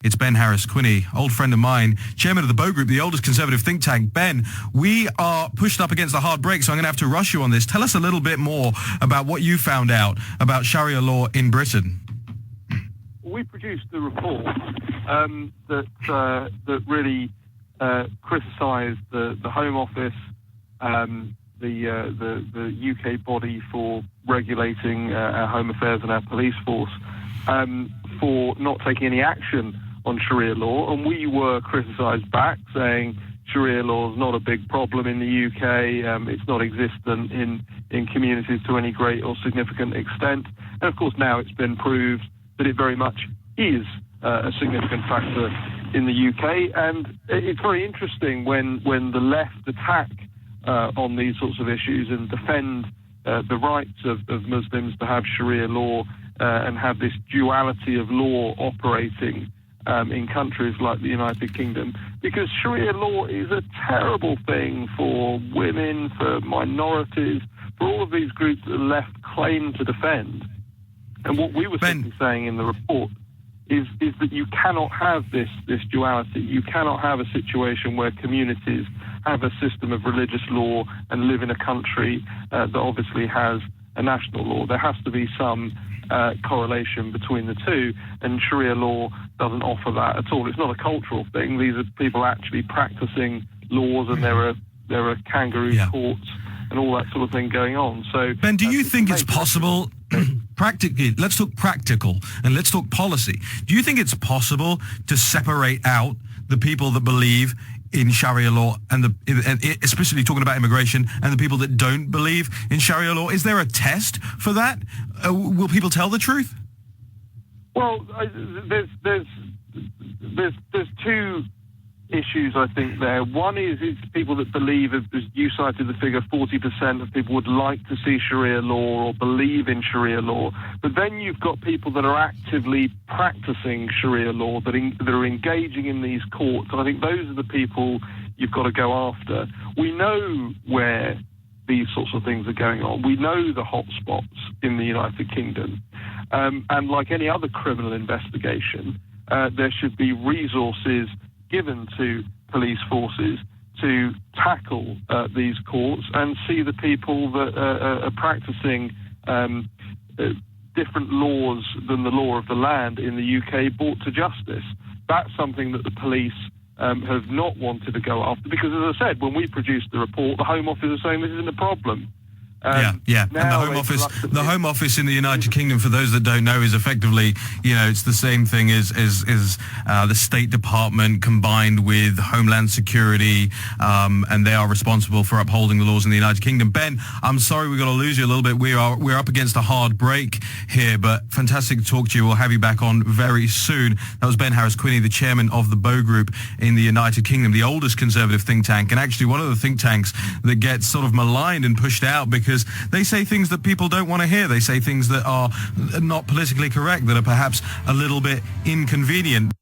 It's Ben Harris-Quinney, old friend of mine, chairman of the Bow Group, the oldest conservative think tank. Ben, we are pushed up against a hard break, so I'm going to have to rush you on this. Tell us a little bit more about what you found out about Sharia law in Britain. We produced a report that really criticised the Home Office, the UK body for regulating our home affairs and our police force, for not taking any action on Sharia law, and we were criticised back, saying Sharia law is not a big problem in the UK, it's not existent in communities to any great or significant extent, and of course now it's been proved that it very much is a significant factor in the UK, and it's very interesting when the left attack on these sorts of issues and defend the rights of Muslims to have Sharia law and have this duality of law operating in countries like the United Kingdom, because Sharia law is a terrible thing for women, for minorities, for all of these groups that the left claim to defend. And what we were simply saying in the report is that you cannot have this duality. You cannot have a situation where communities have a system of religious law and live in a country that obviously has a national law. There has to be some correlation between the two, and Sharia law doesn't offer that at all. It's not a cultural thing. These are people actually practicing laws, and there are kangaroo courts and all that sort of thing going on. So, Ben, do you think it's possible, practically, let's talk practical and let's talk policy, do you think it's possible to separate out the people that believe in Sharia law and especially talking about immigration, and the people that don't believe in Sharia law? Is there a test for that? Will people tell the truth? Well, there's two issues, I think, there. One is it's people that believe, as you cited the figure, 40% of people would like to see Sharia law or believe in Sharia law. But then you've got people that are actively practicing Sharia law, that are engaging in these courts. And I think those are the people you've got to go after. We know where these sorts of things are going on. We know the hotspots in the United Kingdom. And like any other criminal investigation, there should be resources given to police forces to tackle these courts and see the people that are practicing different laws than the law of the land in the UK brought to justice. That's something that the police have not wanted to go after, because, as I said, when we produced the report, the Home Office is saying this isn't a problem. And the Home Office in the United Kingdom, for those that don't know, is effectively, it's the same thing as the State Department combined with Homeland Security, and they are responsible for upholding the laws in the United Kingdom. Ben, I'm sorry we've got to lose you a little bit. We're up against a hard break here, but fantastic to talk to you. We'll have you back on very soon. That was Ben Harris-Quinney, the chairman of the Bow Group in the United Kingdom, the oldest conservative think tank, and actually one of the think tanks that gets sort of maligned and pushed out because they say things that people don't want to hear. They say things that are not politically correct, that are perhaps a little bit inconvenient.